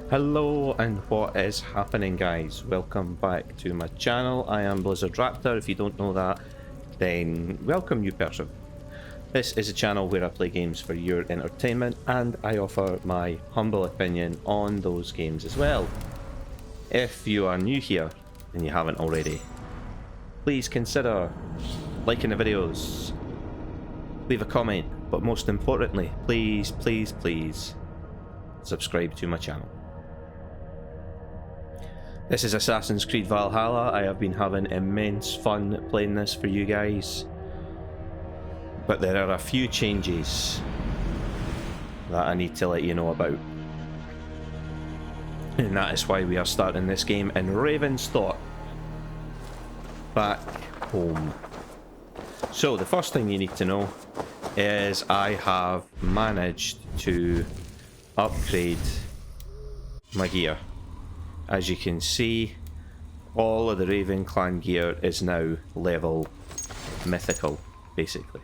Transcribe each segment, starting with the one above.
Hello and what is happening, guys? Welcome back to my channel. I am Blizzard Raptor. If you don't know that, then welcome, new person. This is a channel where I play games for your entertainment and I offer my humble opinion on those games as well. If you are new here and you haven't already, please consider liking the videos, leave a comment, but most importantly, please subscribe to my channel. This is Assassin's Creed Valhalla. I have been having immense fun playing this for you guys, but there are a few changes that I need to let you know about, and that is why we are starting this game in Ravensthorpe, back home. So the first thing you need to know is I have managed to upgrade my gear. As you can see, all of the Raven clan gear is now level mythical, basically.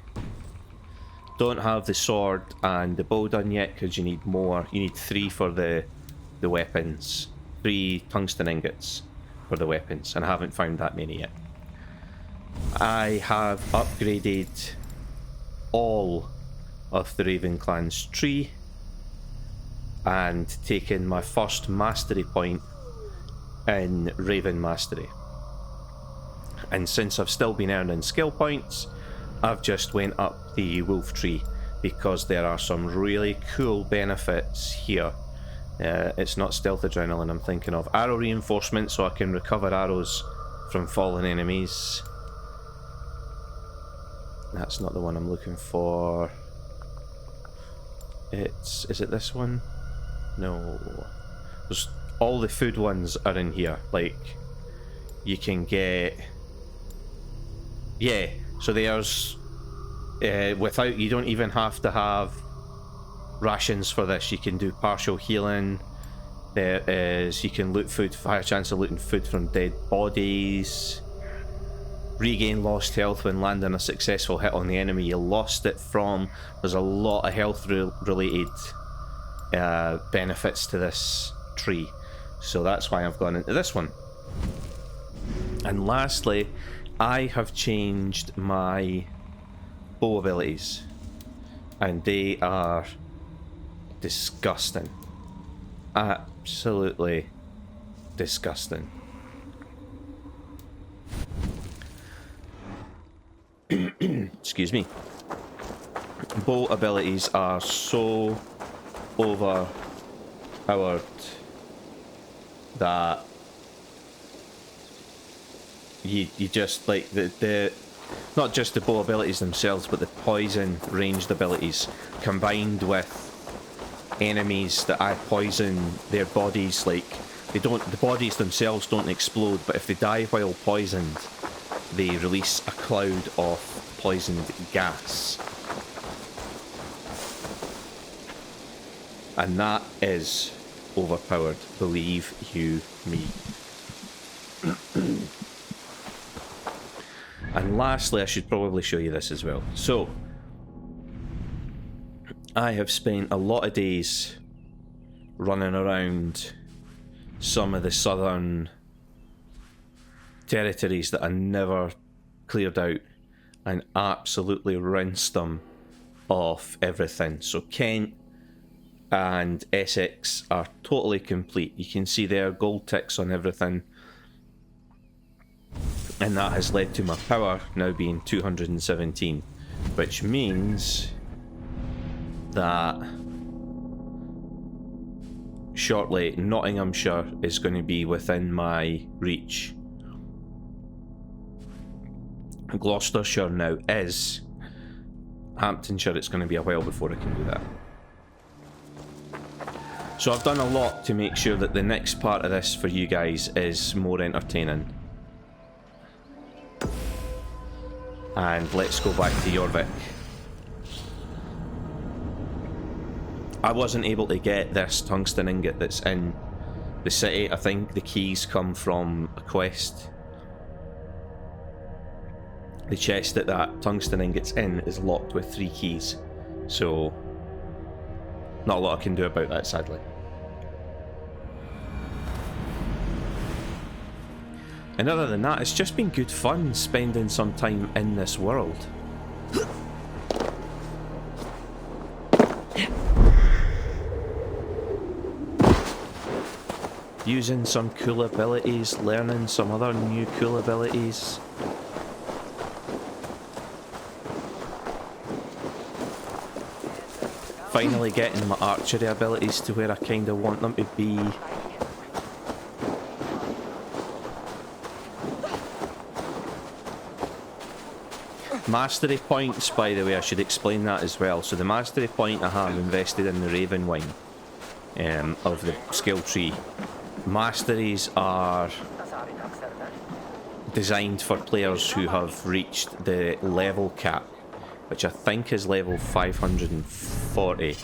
Don't have the sword and the bow done yet because you need more. You need 3 for the weapons, 3 tungsten ingots for the weapons, and I haven't found that many yet. I have upgraded all of the Raven clan's tree and taken my first mastery point in Raven Mastery. And since I've still been earning skill points, I've just went up the wolf tree because there are some really cool benefits here. It's not stealth adrenaline I'm thinking of. Arrow reinforcement, so I can recover arrows from fallen enemies. That's not the one I'm looking for. Is it this one? No. There's all the food ones are in here. Like, you can get, yeah, so there's without, you don't even have to have rations for this. You can do partial healing. There is, you can loot food, higher chance of looting food from dead bodies. Regain lost health when landing a successful hit on the enemy you lost it from. There's a lot of health related benefits to this tree, so that's why I've gone into this one. And lastly, I have changed my bow abilities, and they are disgusting, absolutely disgusting. Excuse me. Bow abilities are so overpowered that you just, like, the not just the bow abilities themselves, but the poison ranged abilities combined with enemies that I poison their bodies. Like, the bodies themselves don't explode, but if they die while poisoned, they release a cloud of poisoned gas. And that is overpowered, believe you me. And lastly, I should probably show you this as well. So, I have spent a lot of days running around some of the southern territories that I never cleared out and absolutely rinsed them of everything. So Kent and Essex are totally complete. You can see there gold ticks on everything, and that has led to my power now being 217, which means that shortly Nottinghamshire is going to be within my reach. Gloucestershire now is. Hamptonshire, it's going to be a while before I can do that. So I've done a lot to make sure that the next part of this for you guys is more entertaining. And let's go back to Jorvik. I wasn't able to get this tungsten ingot that's in the city. I think the keys come from a quest. The chest that tungsten ingot's in is locked with 3 keys, so not a lot I can do about that, sadly. And other than that, it's just been good fun spending some time in this world. Using some cool abilities, learning some other new cool abilities. Finally getting my archery abilities to where I kind of want them to be. Mastery points, by the way, I should explain that as well. So the mastery point I have invested in the Raven Wing of the skill tree. Masteries are designed for players who have reached the level cap, which I think is level 540.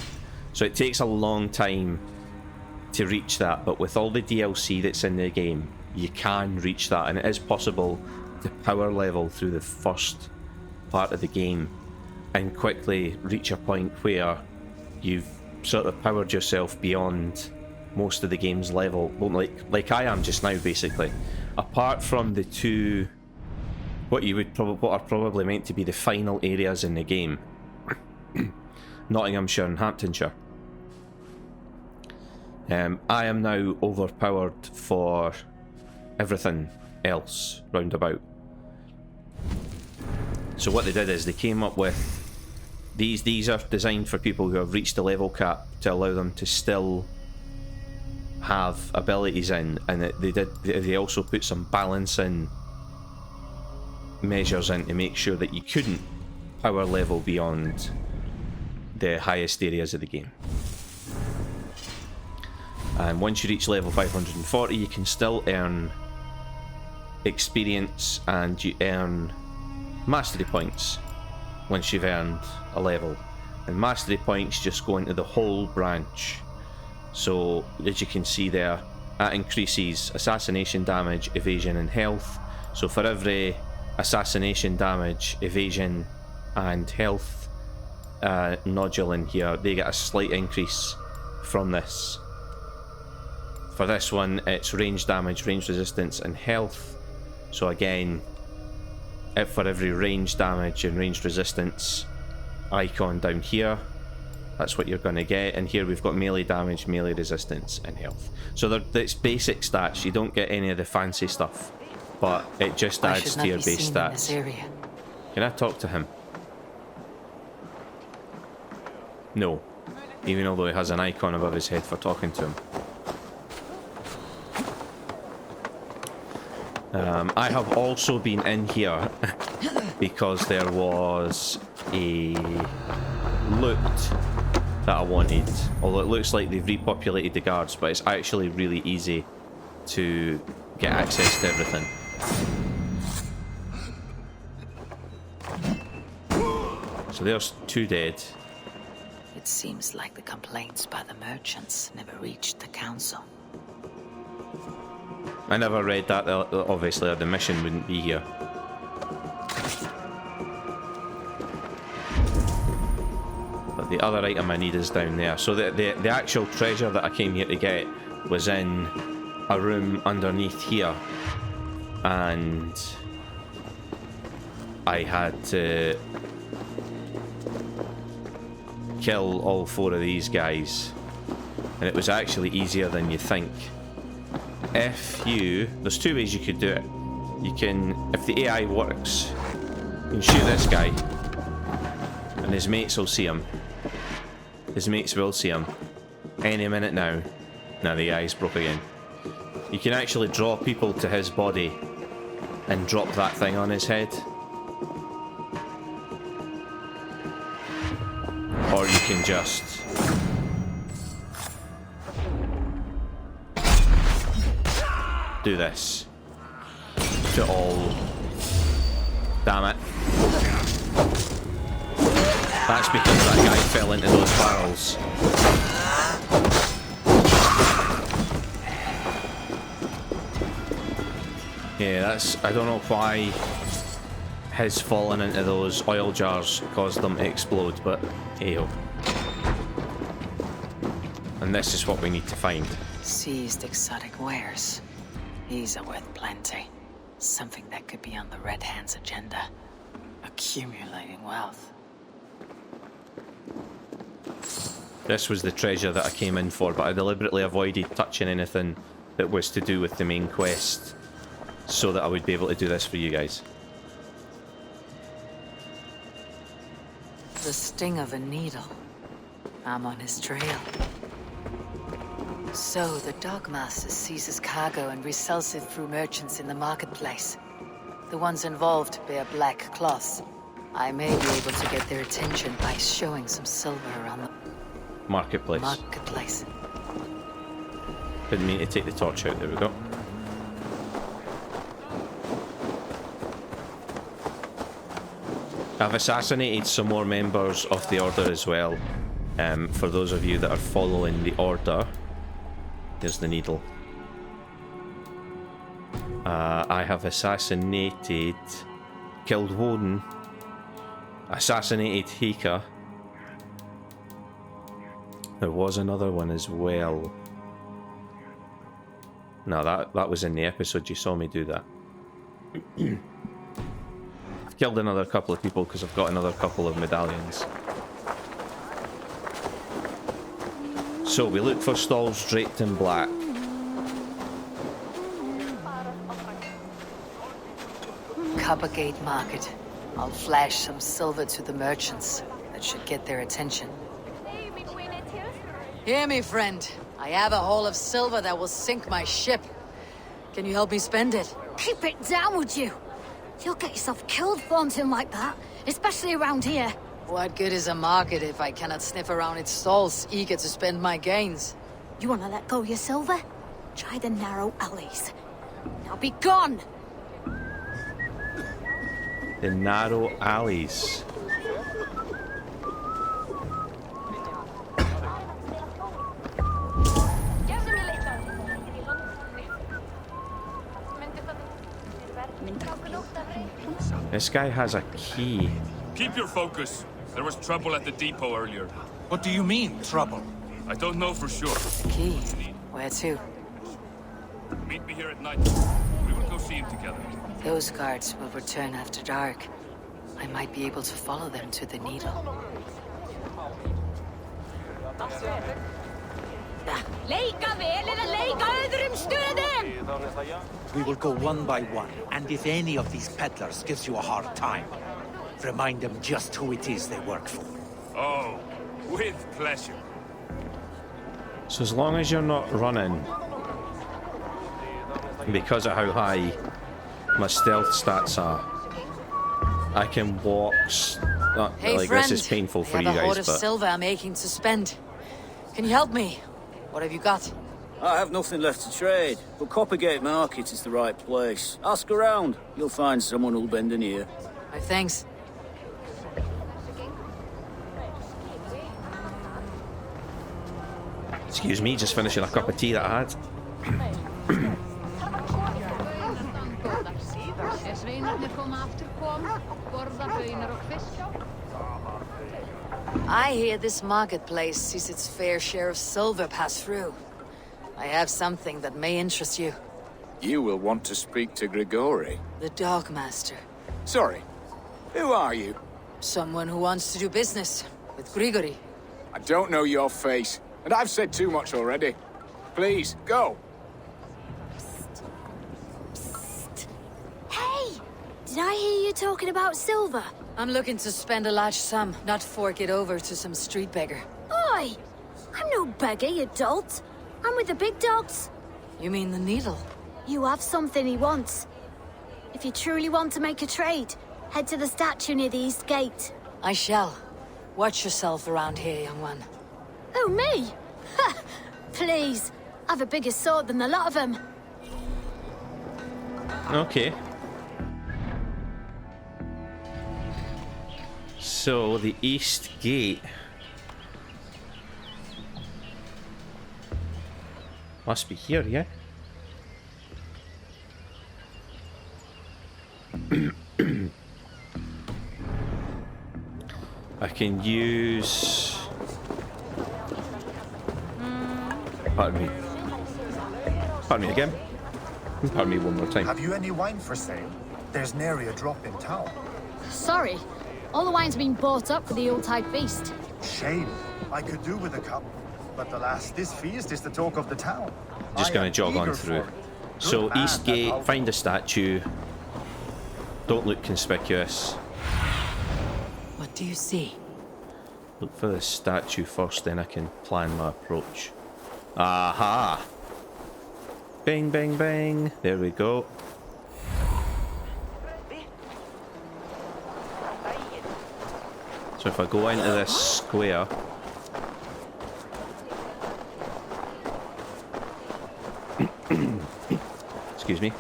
So it takes a long time to reach that, but with all the DLC that's in the game, you can reach that, and it is possible to power level through the first part of the game and quickly reach a point where you've sort of powered yourself beyond most of the game's level, like I am just now, basically. Apart from the two, what are probably meant to be the final areas in the game, Nottinghamshire and Hamptonshire. I am now overpowered for everything else round about. So what they did is they came up with these are designed for people who have reached the level cap to allow them to still have abilities in, and they also put some balancing measures in to make sure that you couldn't power level beyond the highest areas of the game. And once you reach level 540, you can still earn experience, and you earn mastery points once you've earned a level. And mastery points just go into the whole branch. So as you can see there, that increases assassination damage, evasion and health. So for every assassination damage, evasion and health nodule in here, they get a slight increase from this. For this one, it's range damage, range resistance and health. So again, for every range damage and range resistance icon down here, that's what you're going to get. And here we've got melee damage, melee resistance and health. So it's basic stats. You don't get any of the fancy stuff, but it just adds to your base stats. Can I talk to him? No, even although he has an icon above his head for talking to him. I have also been in here because there was a loot that I wanted, although it looks like they've repopulated the guards, but it's actually really easy to get access to everything. So there's 2 dead. It seems like the complaints by the merchants never reached the council. I never read that, obviously, or the mission wouldn't be here. But the other item I need is down there. So the actual treasure that I came here to get was in a room underneath here. And I had to kill all 4 of these guys. And it was actually easier than you think. There's 2 ways you could do it. You can, if the AI works, you can shoot this guy and his mates will see him. His mates will see him any minute now. Now the eye's broke again. You can actually draw people to his body and drop that thing on his head. Or you can just do this to all. Damn it. That's because that guy fell into those barrels. Yeah, I don't know why his falling into those oil jars caused them to explode, but hey-ho. And this is what we need to find. Seized exotic wares. These are worth plenty. Something that could be on the Red Hand's agenda. Accumulating wealth. This was the treasure that I came in for, but I deliberately avoided touching anything that was to do with the main quest, so that I would be able to do this for you guys. The sting of a needle. I'm on his trail. So, the Dogmaster seizes cargo and resells it through merchants in the marketplace. The ones involved bear black cloths. I may be able to get their attention by showing some silver around the marketplace. Didn't mean to take the torch out. There we go. I've assassinated some more members of the Order as well. For those of you that are following the Order, here's the needle. I have killed Woden, assassinated Hika. There was another one as well. No, that was in the episode. You saw me do that. I've killed another couple of people because I've got another couple of medallions. So we look for stalls draped in black. Coppergate Market. I'll flash some silver to the merchants. That should get their attention. Hear me, friend. I have a haul of silver that will sink my ship. Can you help me spend it? Keep it down, would you? You'll get yourself killed flaunting like that, especially around here. What good is a market if I cannot sniff around its stalls, eager to spend my gains? You want to let go of your silver? Try the narrow alleys. Now be gone! The narrow alleys. This guy has a key. Keep your focus. There was trouble at the depot earlier. What do you mean, trouble? I don't know for sure. Key? Where to? Meet me here at night. We will go see him together. Those guards will return after dark. I might be able to follow them to the needle. We will go one by one, and if any of these peddlers gives you a hard time, remind them just who it is they work for. Oh, with pleasure. So as long as you're not running, because of how high my stealth stats are, I can walk. Hey, like friend, this is painful for I you have a hoard guys, of but silver I'm aching to spend. Can you help me? What have you got? I have nothing left to trade, but Coppergate Market is the right place. Ask around. You'll find someone who'll bend an ear. My thanks. excuse me, just finishing a cup of tea that I had. I hear this marketplace sees its fair share of silver pass through. I have something that may interest you. You will want to speak to Grigori. The Dogmaster. Sorry, who are you? Someone who wants to do business with Grigori. I don't know your face, and I've said too much already. Please, go. Hey! Did I hear you talking about silver? I'm looking to spend a large sum, not fork it over to some street beggar. Oi! I'm no beggar, you dolt. I'm with the big dogs. You mean the needle? You have something he wants. If you truly want to make a trade, head to the statue near the east gate. I shall. Watch yourself around here, young one. Oh, me? Ha! Please. I've a bigger sword than the lot of them. Okay. So, the East Gate. Must be here, yeah? I can use... Pardon me. Pardon me again. Pardon me one more time. Have you any wine for sale? There's nary a drop in town. Sorry. All the wine's been bought up for the Yuletide feast. Shame. I could do with a cup. But alas, this feast is the talk of the town. Just gonna jog on through. So, East Gate, find a statue. Don't look conspicuous. What do you see? Look for the statue first, then I can plan my approach. Aha! Bang, bang, bang. There we go. So if I go into this square... Excuse me.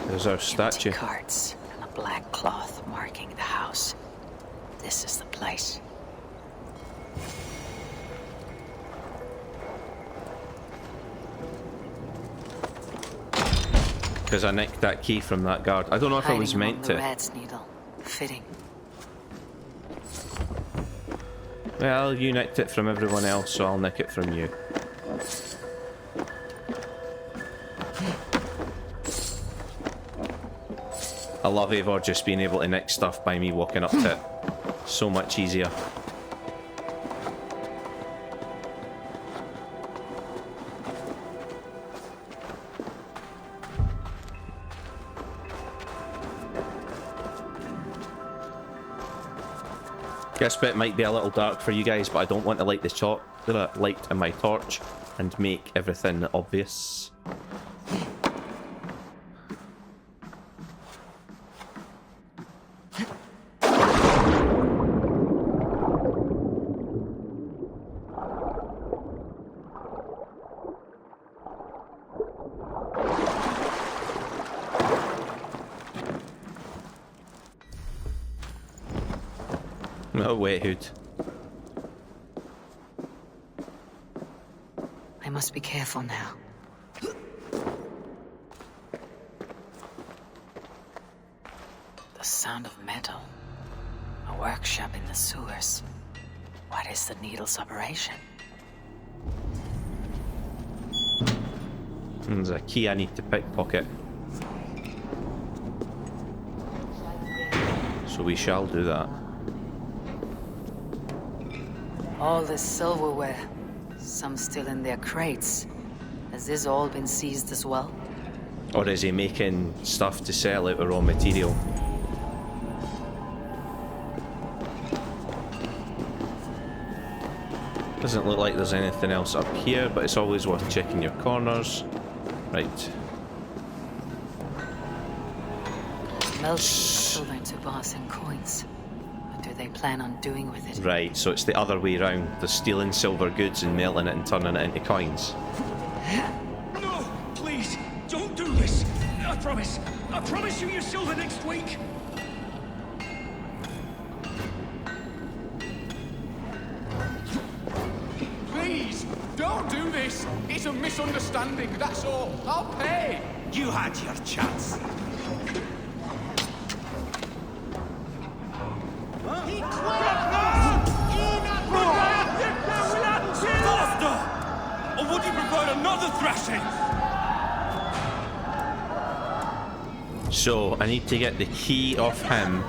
There's our statue. Empty carts and a black cloth marking the house. This is the place. Because I nicked that key from that guard. I don't know if I was meant to. Rat's needle. Fitting. Well, you nicked it from everyone else, so I'll nick it from you. I love Eivor just being able to nick stuff by me walking up to it. So much easier. This bit might be a little dark for you guys, but I don't want to light the light in my torch and make everything obvious. Oh, wait, Hood. I must be careful now. The sound of metal. A workshop in the sewers. What is the needle's operation? There's a key I need to pickpocket. So we shall do that. All this silverware. Some still in their crates. Has this all been seized as well? Or is he making stuff to sell out of raw material? Doesn't look like there's anything else up here, but it's always worth checking your corners. Right. Melting silver into bars and coins. What do they plan on doing with it? Right, so it's the other way round. They're stealing silver goods and melting it and turning it into coins. No! Please! Don't do this! I promise! I promise you your silver next week! Please, don't do this. It's a misunderstanding, that's all. I'll pay. You had your chance. Faster! Or would you prefer another thrashing? So, I need to get the key off him.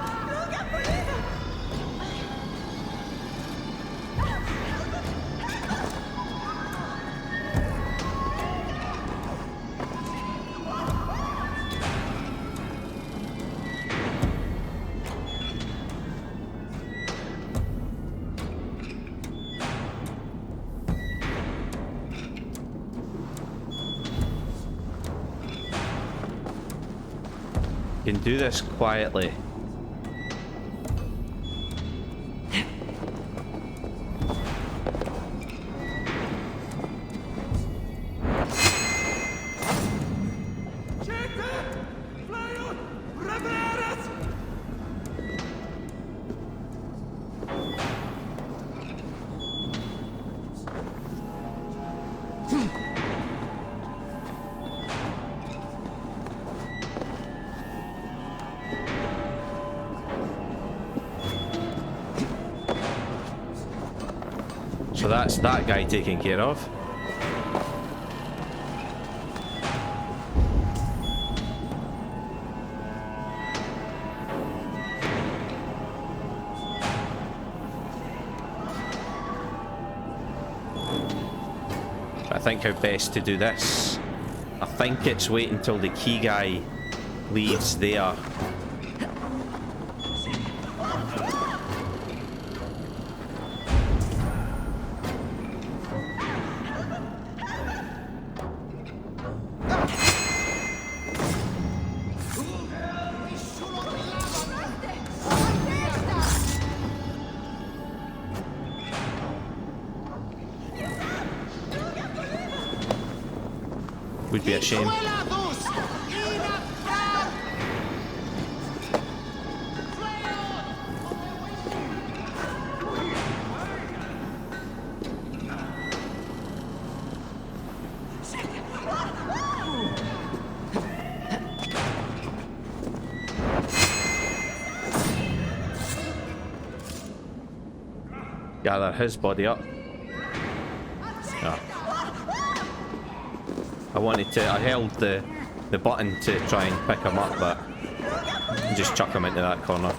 Can do this quietly. So that's that guy taken care of. I think how best to do this. I think it's wait until the key guy leaves there. Would be a shame. Gather his body up. I held the button to try and pick him up, but just chuck him into that corner.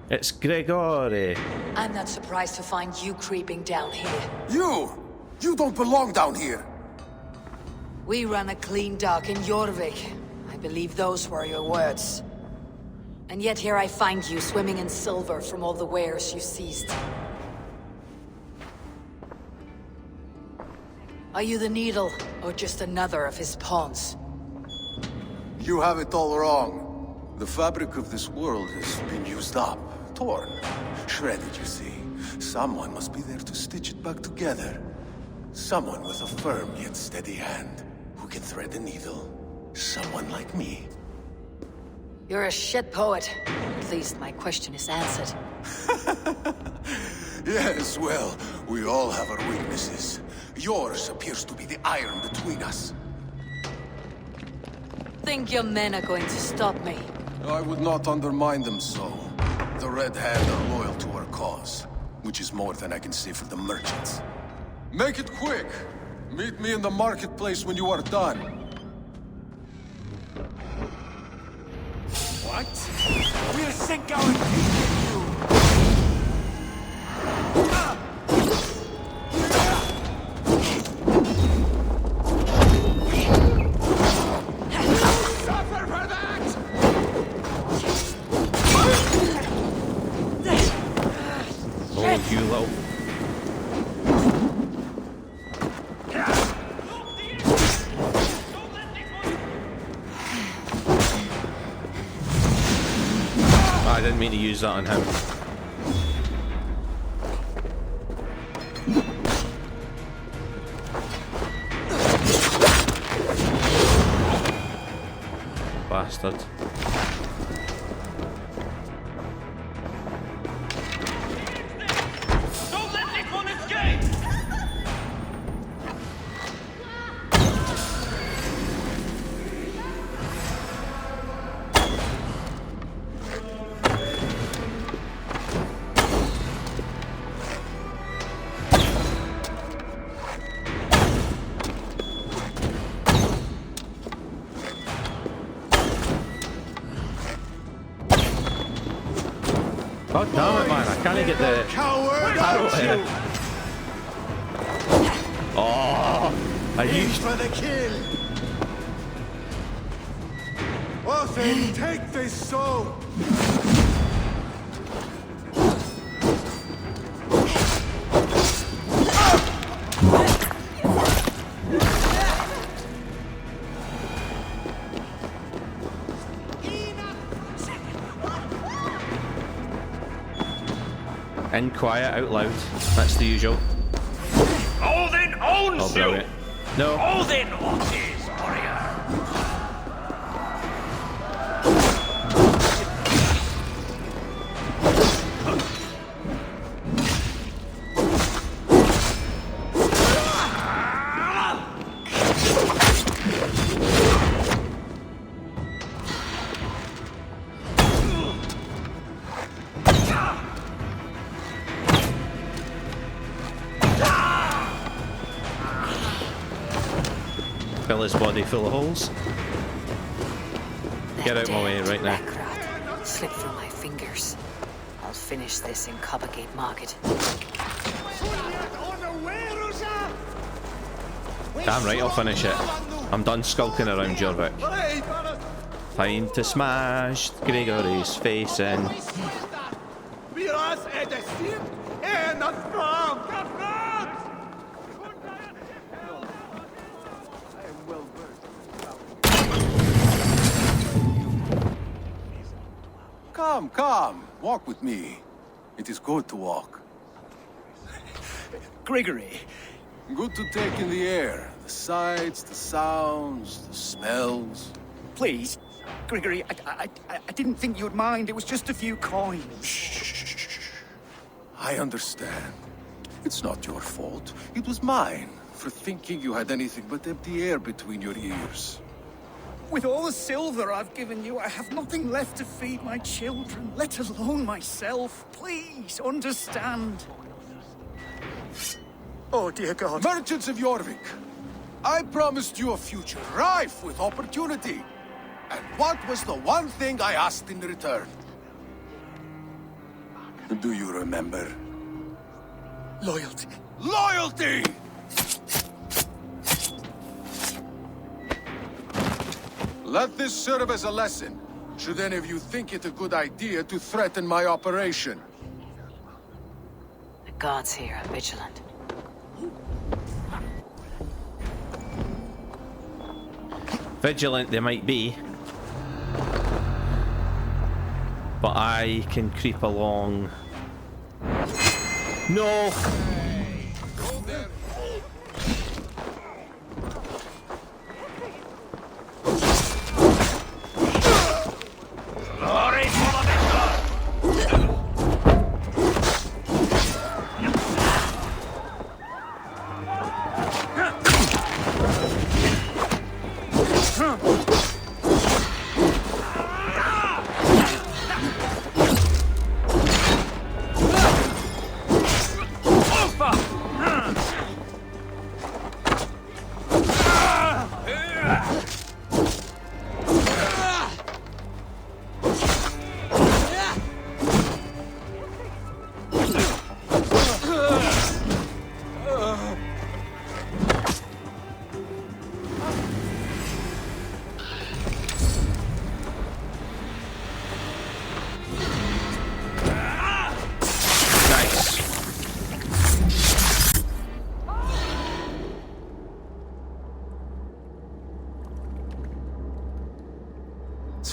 It's Gregory. I'm not surprised to find you creeping down here. You don't belong down here. We run a clean dock in Jorvik. I believe those were your words. And yet here I find you swimming in silver from all the wares you seized. Are you the Needle, or just another of his pawns? You have it all wrong. The fabric of this world has been used up, torn, shredded, you see. Someone must be there to stitch it back together. Someone with a firm yet steady hand, who can thread the needle. Someone like me. You're a shit poet. At least my question is answered. Yes, well, we all have our weaknesses. Yours appears to be the iron between us. Think your men are going to stop me? I would not undermine them so. The Red Hand are loyal to our cause, which is more than I can say for the merchants. Make it quick! Meet me in the marketplace when you are done. What? We'll sink our teeth in you! Suffer for that! Oh, you little. I didn't mean to use that on him. Bastard. Don't let this one escape! God damn it, man! I can't get the arrow here. Oh, I used. For the kill! Orphan, take this soul! In quiet, out loud. That's the usual. Odin owns Oh, you! brilliant. No. Odin watches, warrior! fill his body full of holes. Get out my way right now. Rat slipped through my fingers. I'll finish this in Coppergate Market. Damn right, I'll finish it. I'm done skulking around Jorvik. Time to smash Gregory's face in. Come, come. Walk with me. It is good to walk. Gregory, Good to take in the air. The sights, the sounds, the smells. please. Gregory, I didn't think you'd mind. It was just a few coins. I understand. It's not your fault. It was mine for thinking you had anything but empty air between your ears. With all the silver I've given you, I have nothing left to feed my children, let alone myself. Please, understand. Oh, dear God. Merchants of Jorvik, I promised you a future rife with opportunity. And what was the one thing I asked in return? Do you remember? Loyalty. Loyalty! Let this serve as a lesson, should any of you think it a good idea to threaten my operation. The guards here are vigilant. Vigilant they might be, but I can creep along. No!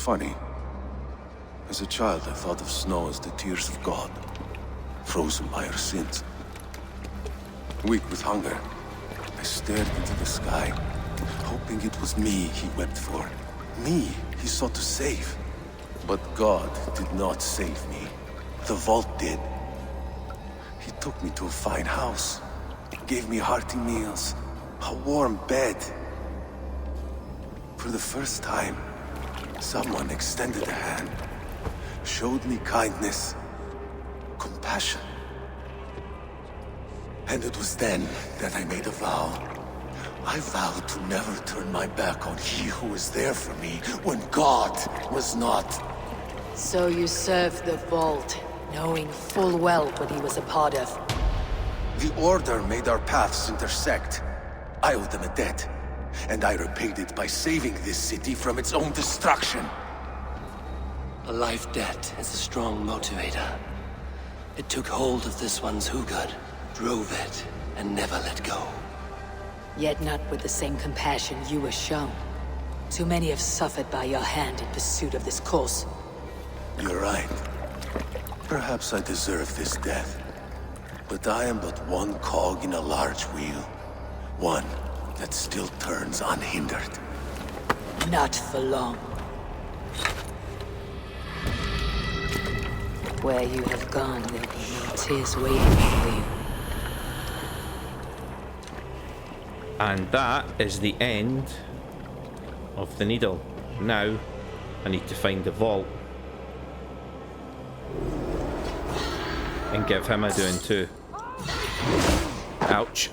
Funny. As a child, I thought of snow as the tears of God, frozen by our sins. Weak with hunger, I stared into the sky, hoping it was me he wept for. Me he sought to save. But God did not save me. The vault did. He took me to a fine house, gave me hearty meals, a warm bed. For the first time, someone extended a hand, showed me kindness, compassion. And it was then that I made a vow. I vowed to never turn my back on he who was there for me when God was not. So you served the Vault, knowing full well what he was a part of. The Order made our paths intersect. I owed them a debt. And I repaid it by saving this city from its own destruction. A life debt is a strong motivator. It took hold of this one's Hugad, drove it, and never let go. Yet not with the same compassion you were shown. Too many have suffered by your hand in pursuit of this cause. You're right. Perhaps I deserve this death. But I am but one cog in a large wheel. One that still turns unhindered. Not for long. Where you have gone, there'll be no tears waiting for you. And that is the end of the needle. Now, I need to find the vault. And give him a doing too. Ouch.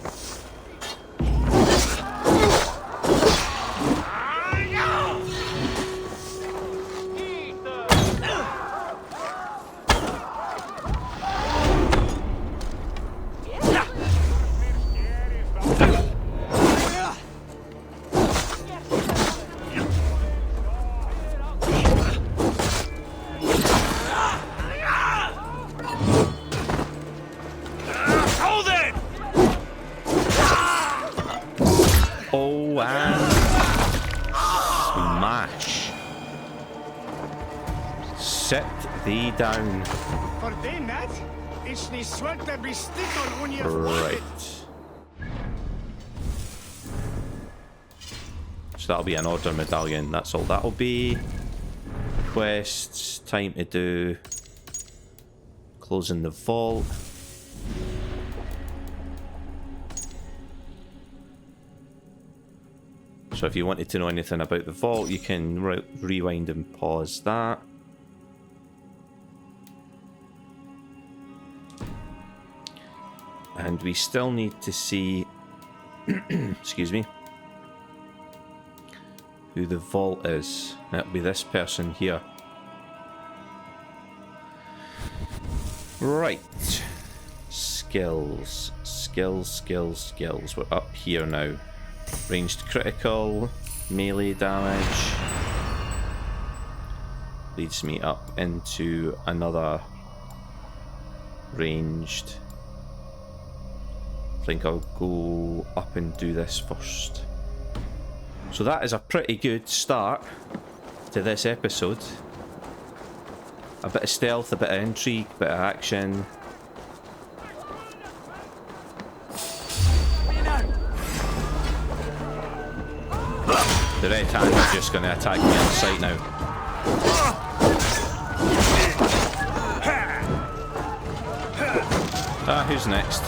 sit thee down. For them that, it's the sweat that be stick on your Right. So that'll be an order medallion. That's all that'll be. Quests. Time to do. Closing the vault. So if you wanted to know anything about the vault, you can rewind and pause that. And we still need to see, excuse me, who the vault is. That'll be this person here. Right. Skills. Skills. We're up here now. Ranged critical, melee damage. Leads me up into another ranged. I think I'll go up and do this first. So that is a pretty good start to this episode. A bit of stealth, a bit of intrigue, a bit of action. The red hand is just going to attack me on sight now. Who's next?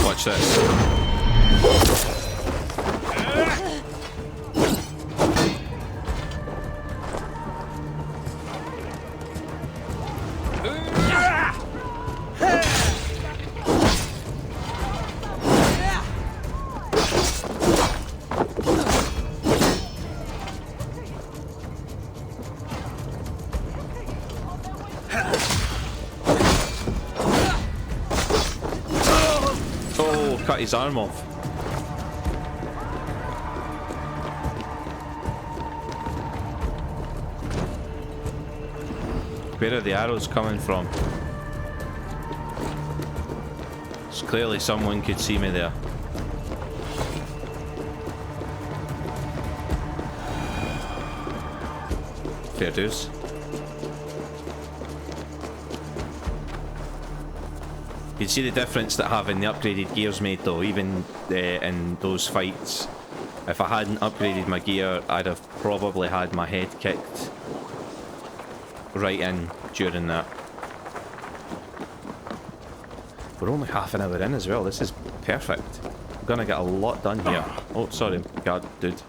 Watch this. Cut his arm off. Where are the arrows coming from? So clearly someone could see me there. Fair dues. You can see the difference that having the upgraded gear's made though, even in those fights. If I hadn't upgraded my gear, I'd have probably had my head kicked right in during that. We're only half an hour in as well, this is perfect. I'm gonna get a lot done here. Oh, sorry, guard dude.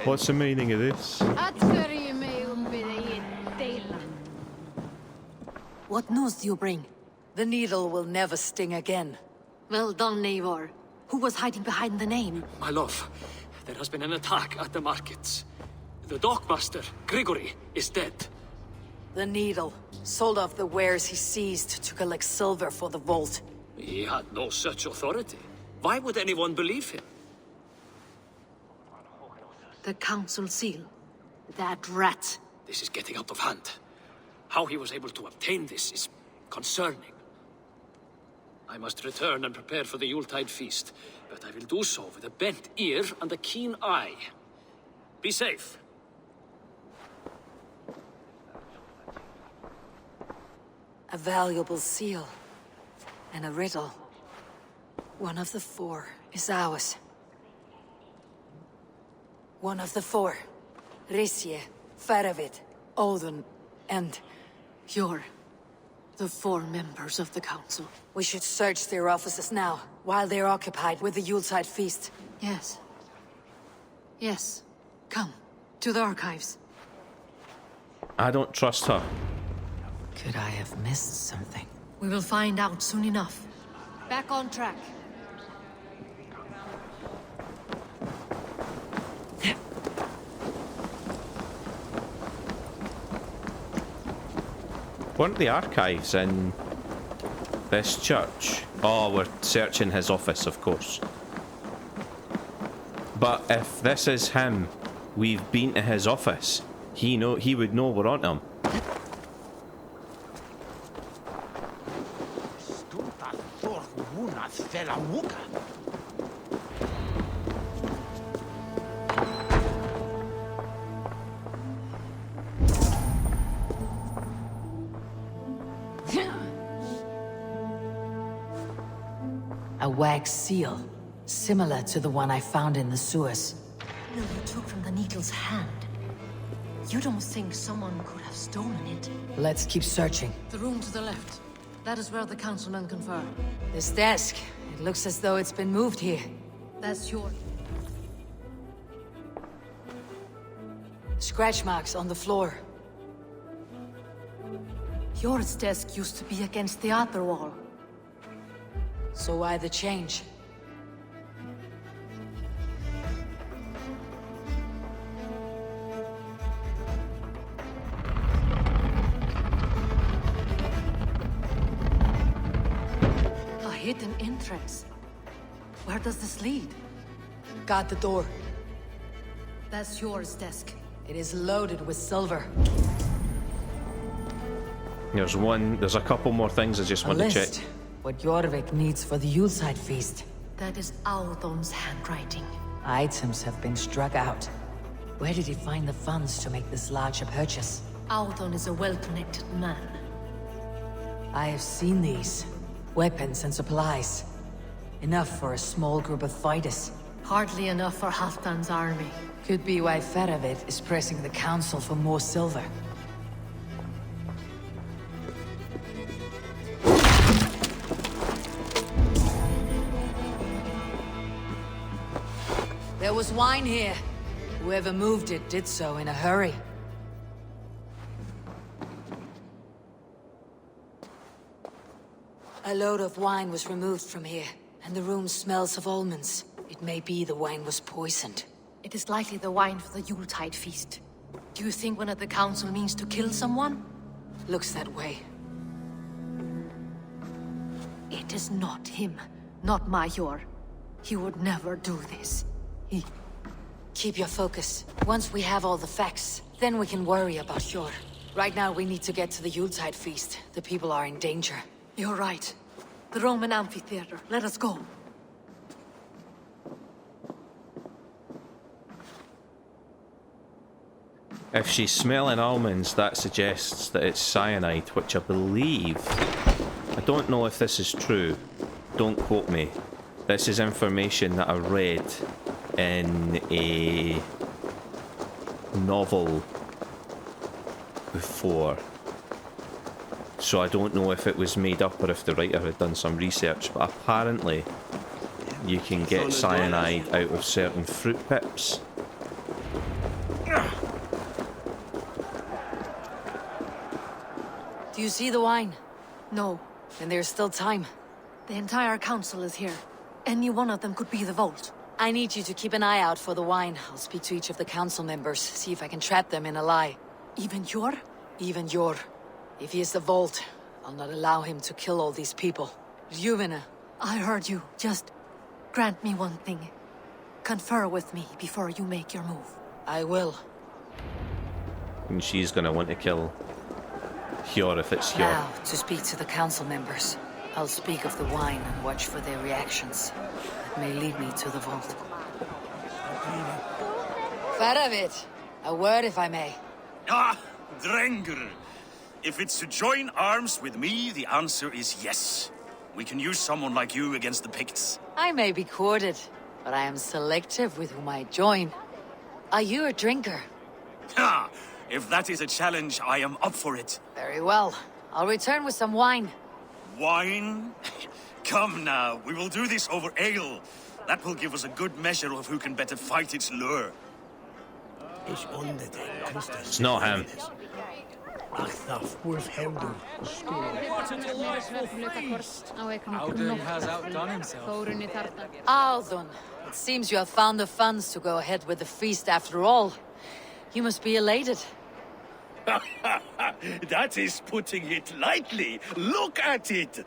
What's the meaning of this? What news do you bring? The needle will never sting again. Well done, Eivor. Who was hiding behind the name? My love, there has been an attack at the markets. The dockmaster, Grigory, is dead. The needle sold off the wares he seized to collect silver for the vault. He had no such authority. Why would anyone believe him? The council seal. That rat. This is getting out of hand. How he was able to obtain this is concerning. I must return and prepare for the Yuletide feast, but I will do so with a bent ear and a keen eye. Be safe. A valuable seal. And a riddle. One of the four is ours. One of the four. Risje, Faravid, Odin, and... You're the four members of the council. We should search their offices now, while they're occupied with the Yuletide feast. Yes. Yes. Come, to the archives. I don't trust her. Could I have missed something? We will find out soon enough. Back on track. Weren't the archives in this church? Oh, we're searching his office, of course. But if this is him, we've been to his office. He would know we're on him. A wax seal, similar to the one I found in the sewers. No, you took from the Needle's hand. You don't think someone could have stolen it? Let's keep searching. The room to the left. That is where the councilmen confer. This desk, it looks as though it's been moved here. That's your... Scratch marks on the floor. Yours desk used to be against the other wall. So why the change? A hidden entrance. Where does this lead? Got the door. That's yours desk. It is loaded with silver. There's a couple more things I just want to check. What Jorvik needs for the Yuletide feast. That is Audon's handwriting. Items have been struck out. Where did he find the funds to make this larger purchase? Audon is a well-connected man. I have seen these. Weapons and supplies. Enough for a small group of fighters. Hardly enough for Halfdan's army. Could be why Feravid is pressing the council for more silver. There was wine here. Whoever moved it did so in a hurry. A load of wine was removed from here, and the room smells of almonds. It may be the wine was poisoned. It is likely the wine for the Yuletide feast. Do you think one of the council means to kill someone? Looks that way. It is not him, not Major. He would never do this. Keep your focus. Once we have all the facts, then we can worry about Hjor. Right now we need to get to the Yuletide feast. The people are in danger. You're right. The Roman amphitheater. Let us go. If she's smelling almonds, that suggests that it's cyanide, which I believe... I don't know if this is true. Don't quote me. This is information that I read in a novel before. So I don't know if it was made up or if the writer had done some research, but apparently you can get cyanide out of certain fruit pips. Do you see the wine? No. Then there's still time. The entire council is here. Any one of them could be the vault. I need you to keep an eye out for the wine. I'll speak to each of the council members, see if I can trap them in a lie. Even Hjor? Even Hjor. If he is the vault, I'll not allow him to kill all these people. Ljuvina. I heard you. Just grant me one thing. Confer with me before you make your move. I will. And she's gonna want to kill Hjor if it's Hjor. Now, to speak to the council members. I'll speak of the wine and watch for their reactions. It may lead me to the vault. Feravid, a word if I may. Ah, Drengr. If it's to join arms with me, the answer is yes. We can use someone like you against the Picts. I may be courted, but I am selective with whom I join. Are you a drinker? Ha! If that is a challenge, I am up for it. Very well. I'll return with some wine. Wine? Come now, we will do this over ale. That will give us a good measure of who can better fight its lure. It's not him. Audun has outdone himself. Audun, it seems you have found the funds to go ahead with the feast after all. You must be elated. That is putting it lightly. Look at it.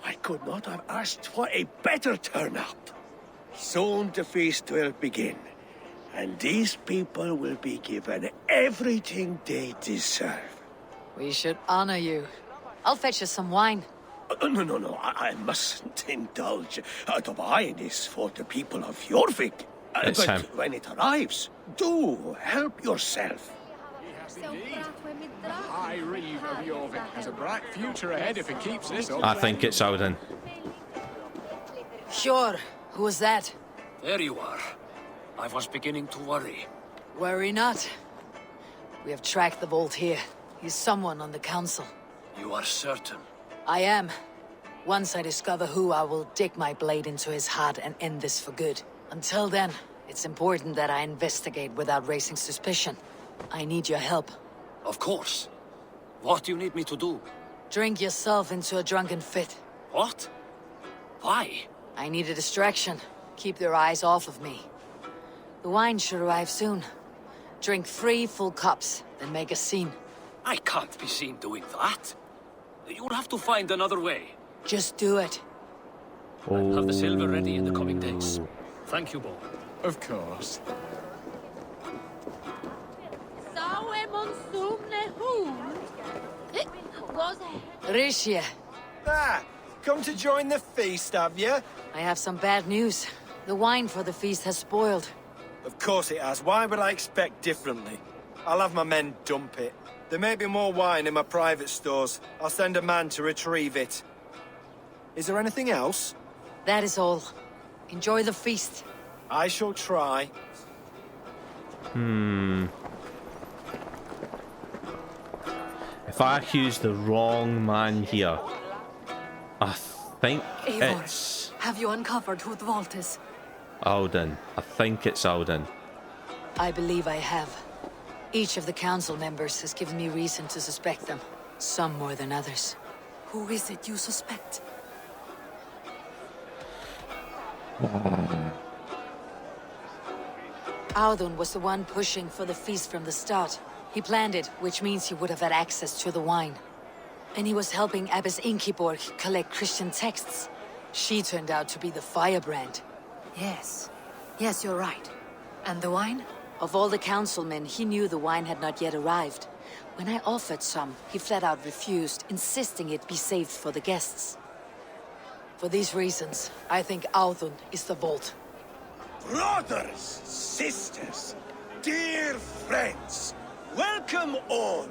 I could not have asked for a better turnout. Soon the feast will begin, and these people will be given everything they deserve. We should honor you. I'll fetch us some wine. No. I mustn't indulge. The wine is for the people of Jorvik. It's But him. when it arrives, do help yourself. The High Reeve of Jorvik has a bright future ahead if it keeps this up. I think it's Odin. Sure. Who was that? There you are. I was beginning to worry. Worry not. We have tracked the Vault here. He's someone on the council. You are certain? I am. Once I discover who, I will dig my blade into his heart and end this for good. Until then, it's important that I investigate without raising suspicion. I need your help. Of course. What do you need me to do? Drink yourself into a drunken fit. What? Why? I need a distraction. Keep their eyes off of me. The wine should arrive soon. Drink 3 full cups, then make a scene. I can't be seen doing that. You'll have to find another way. Just do it. I'll have the silver ready in the coming days. Thank you, Bo. Of course. Rishia. Ah, come to join the feast, have you? I have some bad news. The wine for the feast has spoiled. Of course it has. Why would I expect differently? I'll have my men dump it. There may be more wine in my private stores. I'll send a man to retrieve it. Is there anything else? That is all. Enjoy the feast. I shall try. If I accuse the wrong man here, I think Eivor, it's have you uncovered who the vault is? Alden. I think it's Alden. I believe I have. Each of the council members has given me reason to suspect them. Some more than others. Who is it you suspect? Audun was the one pushing for the feast from the start. He planned it, which means he would have had access to the wine. And he was helping Abbess Ingeborg collect Christian texts. She turned out to be the firebrand. Yes. Yes, you're right. And the wine? Of all the councilmen, he knew the wine had not yet arrived. When I offered some, he flat out refused, insisting it be saved for the guests. For these reasons, I think Audun is the vault. Brothers, sisters, dear friends, welcome all.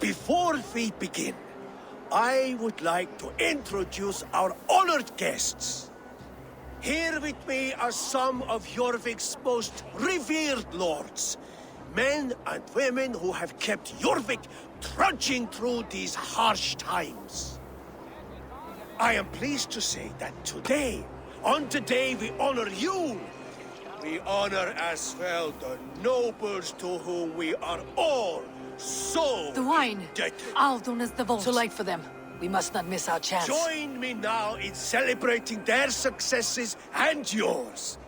Before we begin, I would like to introduce our honored guests. Here with me are some of Jorvik's most revered lords, men and women who have kept Jorvik trudging through these harsh times. I am pleased to say that today, on the day we honor you, we honor as well the nobles to whom we are all so The wine! indebted. Audun is the vault. Too late for them. We must not miss our chance. Join me now in celebrating their successes and yours.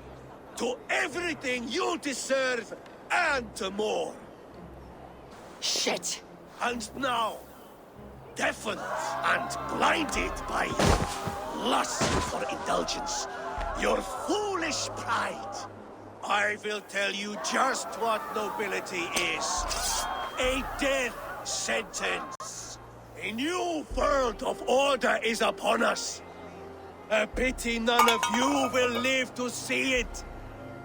To everything you deserve and more. Shit! And now, deafened and blinded by your lust for indulgence, your foolish pride, I will tell you just what nobility is. A death sentence. A new world of order is upon us. A pity none of you will live to see it.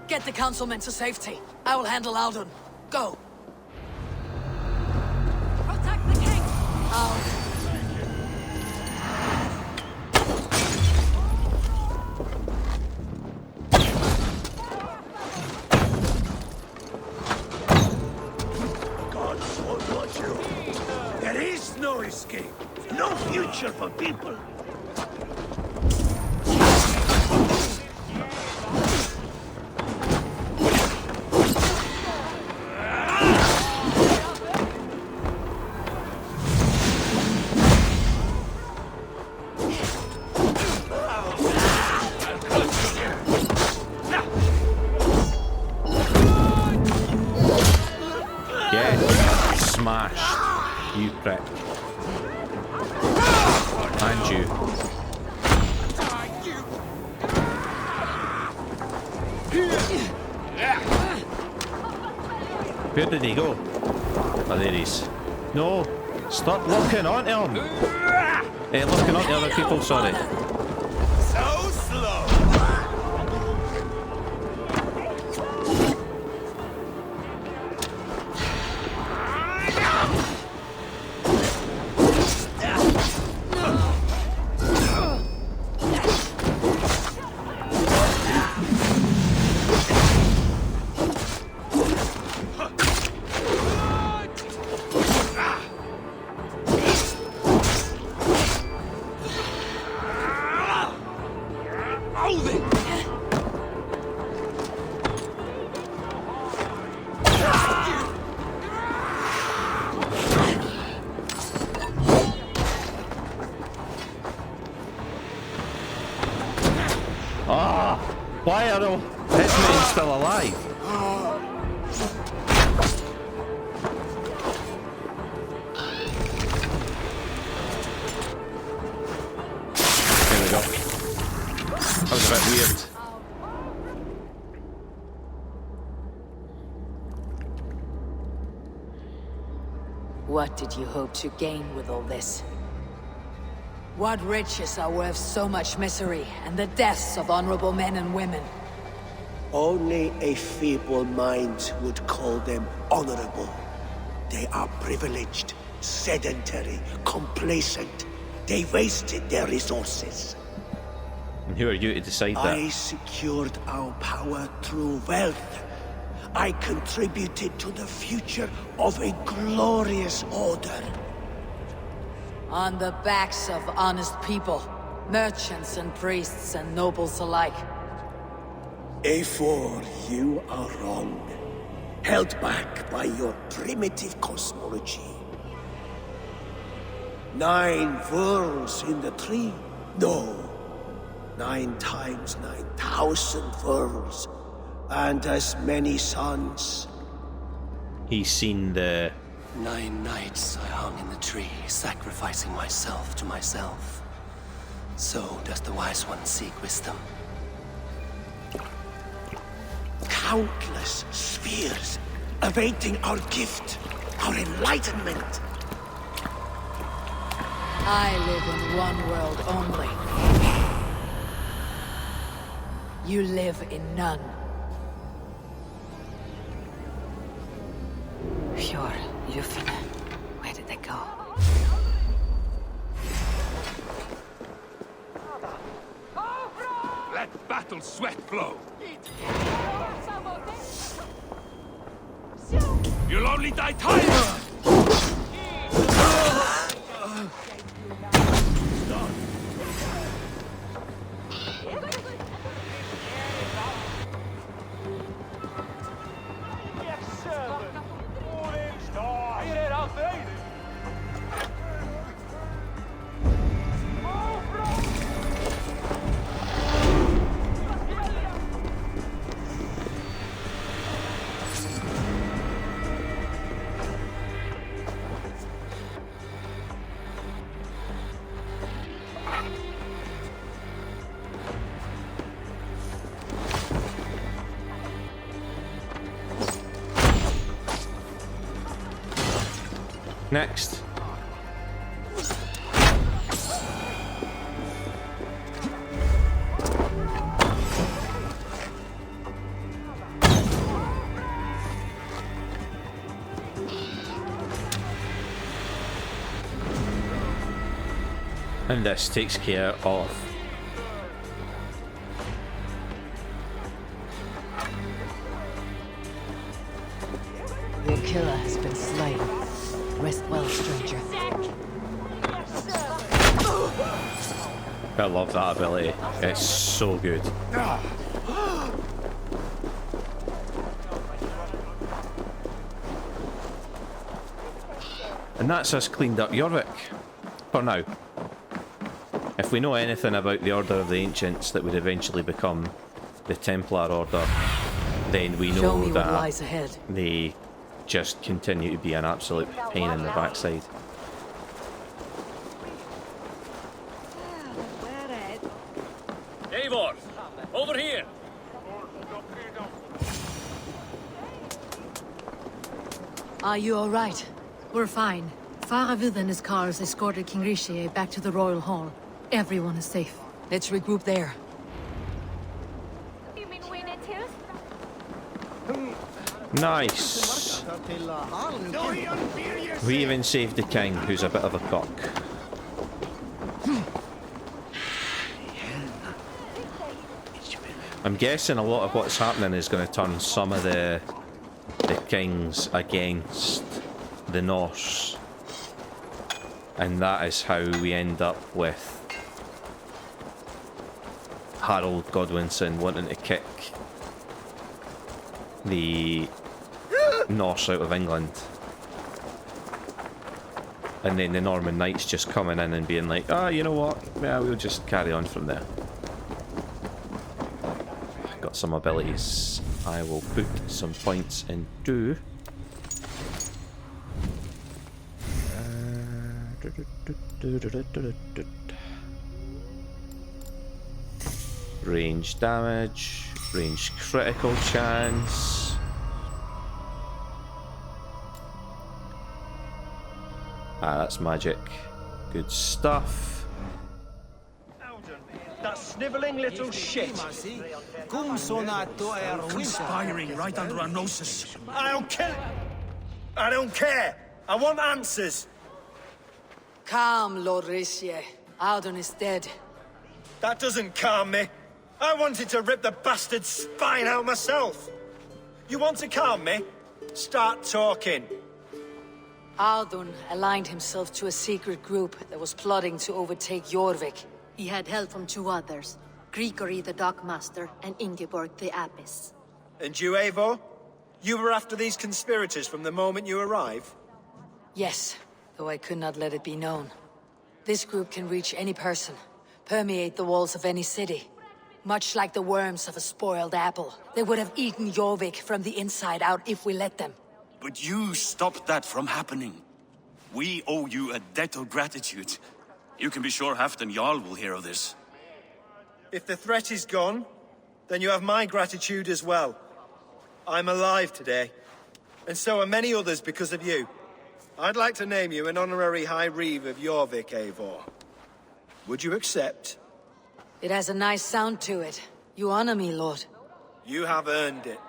Get the councilmen to safety. I will handle Audun. Go! Protect the king! God so want you. There is no escape. No future for people. Yeah, smashed. You prick. And you. Where did he go? Oh, there he is. No! Stop looking onto him! Looking at the other people, sorry. So slow. Why are all his men still alive? There we go. That was a bit weird. What did you hope to gain with all this? What riches are worth so much misery and the deaths of honorable men and women? Only a feeble mind would call them honorable. They are privileged, sedentary, complacent. They wasted their resources. And who are you to decide that? I secured our power through wealth. I contributed to the future of a glorious order. On the backs of honest people, merchants and priests and nobles alike. Eivor, you are wrong. Held back by your primitive cosmology. 9 worlds in the tree? No. 9 times 9,000 worlds. And as many suns. He's seen the... 9 nights I hung in the tree, sacrificing myself to myself. So does the wise one seek wisdom. Countless spheres, awaiting our gift, our enlightenment. I live in one world only. You live in none. Pure, Lufin. Where did they go? Let battle sweat flow. You'll only die tired. Next. And this takes care of Your killer has been slain. Rest well, stranger. I love that ability. It's so good. And that's us cleaned up Jorvik. For now. If we know anything about the Order of the Ancients that would eventually become the Templar Order, then we Show know me what that lies ahead. they just continue to be an absolute pain in the backside. Eivor, over here. Are you all right? We're fine. Faravid and his cars escorted King Rishi back to the royal hall. Everyone is safe. Let's regroup there. You mean we need to? Nice. We even saved the king, who's a bit of a cock. I'm guessing a lot of what's happening is going to turn some of the kings against the Norse. And that is how we end up with Harold Godwinson wanting to kick the Norse out of England. And then the Norman Knights just coming in and being like, oh, you know what? Yeah, we'll just carry on from there. Got some abilities I will put some points into. Range damage, range critical chance. Ah, that's magic. Good stuff. That snivelling little shit. Conspiring right under our noses. I don't care. I don't care. I want answers. Calm, Lord Rishi. Audun is dead. That doesn't calm me. I wanted to rip the bastard's spine out myself. You want to calm me? Start talking. Audun aligned himself to a secret group that was plotting to overtake Jorvik. He had help from two others, Grigory the Dockmaster and Ingeborg the Abbess. And you, Eivor? You were after these conspirators from the moment you arrived? Yes, though I could not let it be known. This group can reach any person, permeate the walls of any city. Much like the worms of a spoiled apple, they would have eaten Jorvik from the inside out if we let them. But you stopped that from happening. We owe you a debt of gratitude. You can be sure Halfdan Jarl will hear of this. If the threat is gone, then you have my gratitude as well. I'm alive today, and so are many others because of you. I'd like to name you an honorary High Reeve of Jorvik, Eivor. Would you accept? It has a nice sound to it. You honor me, Lord. You have earned it.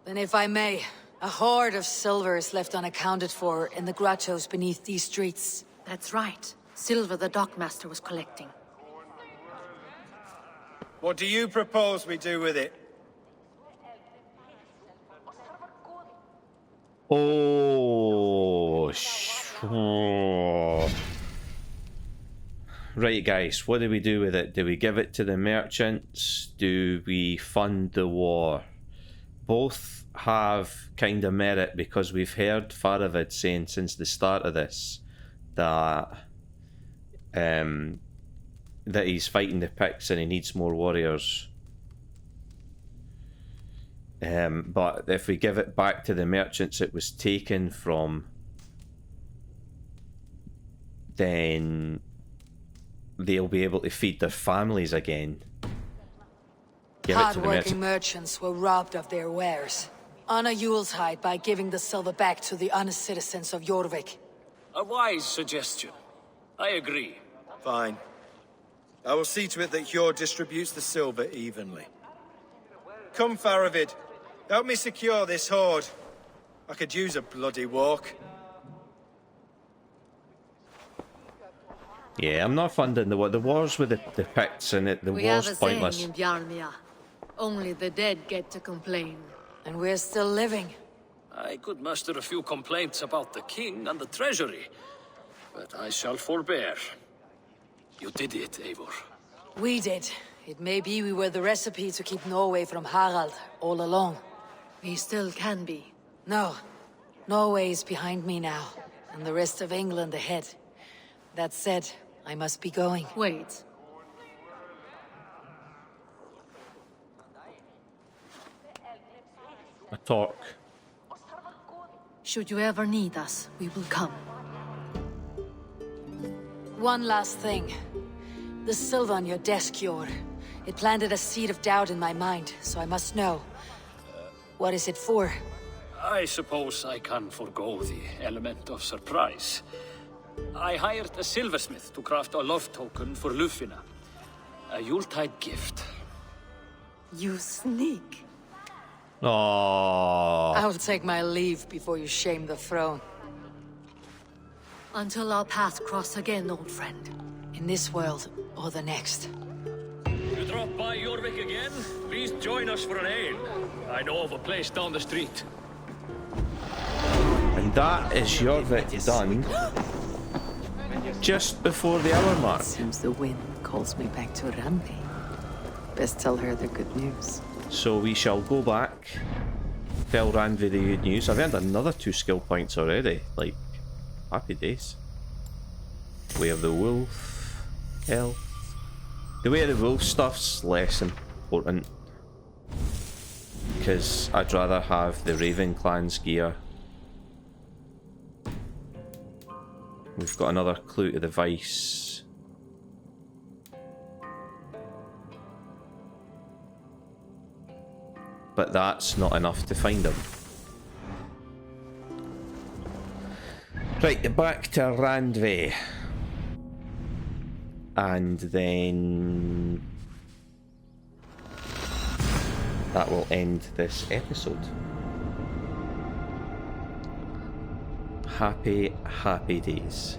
Then if I may, a hoard of silver is left unaccounted for in the grottos beneath these streets. That's right. Silver the Dockmaster was collecting. What do you propose we do with it? Oh, right, guys, what do we do with it? Do we give it to the merchants? Do we fund the war? Both have kind of merit because we've heard Faravid saying since the start of this that that he's fighting the Picts and he needs more warriors. But if we give it back to the merchants it was taken from, then they'll be able to feed their families again. Give it to the Hard-working merchants were robbed of their wares. Honor Yuletide by giving the silver back to the honest citizens of Jorvik. A wise suggestion. I agree. Fine. I will see to it that Hjord distributes the silver evenly. Come, Faravid. Help me secure this hoard. I could use a bloody walk. Yeah, I'm not funding the war. The wars with the Picts and the We have war's a pointless. saying in Bjarmia. Only the dead get to complain. And we're still living. I could muster a few complaints about the king and the treasury, but I shall forbear. You did it, Eivor. We did. It may be we were the recipe to keep Norway from Harald all along. We still can be. No. Norway is behind me now, and the rest of England ahead. That said, I must be going. Wait. A talk. Should you ever need us, we will come. One last thing. The silver on your desk, Jord. It planted a seed of doubt in my mind, so I must know. What is it for? I suppose I can forego the element of surprise. I hired a silversmith to craft a love token for Lufina. A Yuletide gift. You sneak. Aww. I will take my leave before you shame the throne. Until our paths cross again, old friend. In this world or the next. You drop by Jorvik again? Please join us for an ale. I know of a place down the street. And that is Jorvik done just before the hour mark. Seems the wind calls me back to Rambi. Best tell her the good news. So we shall go back, tell Randvi the good news. I've earned another 2 skill points already. Like, happy days. Way of the Wolf. Health. The Way of the Wolf stuff's less important, because I'd rather have the Raven Clan's gear. We've got another clue to the Vice. But that's not enough to find him. Right, back to Randvi. And then that will end this episode. Happy, happy days.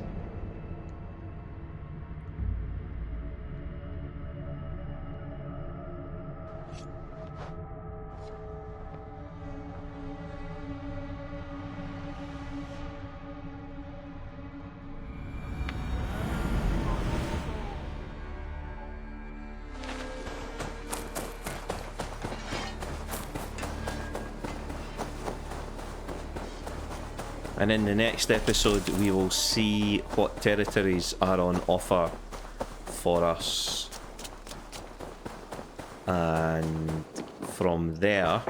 And in the next episode we will see what territories are on offer for us. And from there...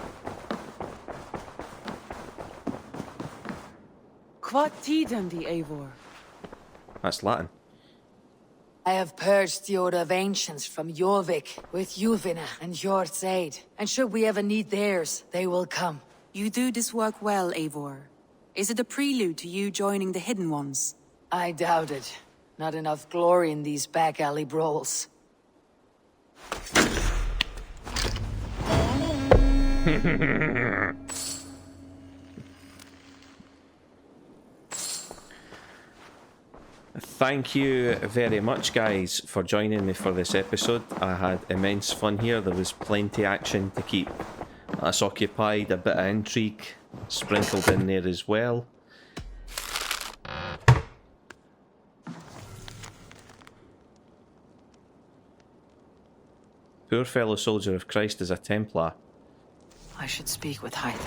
Quod tidem the Eivor. That's Latin. I have purged the order of ancients from Jorvik with Yuvina and Hjort's aid. And should we ever need theirs, they will come. You do this work well, Eivor. Is it a prelude to you joining the Hidden Ones? I doubt it. Not enough glory in these back alley brawls. Thank you very much, guys, for joining me for this episode. I had immense fun here. There was plenty action to keep us occupied, a bit of intrigue sprinkled in there as well. Poor fellow soldier of Christ is a Templar. I should speak with Hythe.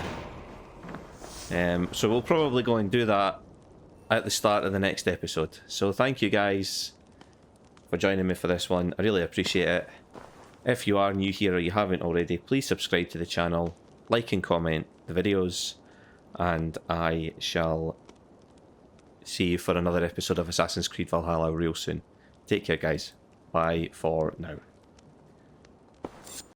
So we'll probably go and do that at the start of the next episode. So thank you guys for joining me for this one. I really appreciate it. If you are new here or you haven't already, please subscribe to the channel, like and comment the videos, and I shall see you for another episode of Assassin's Creed Valhalla real soon. Take care, guys. Bye for now.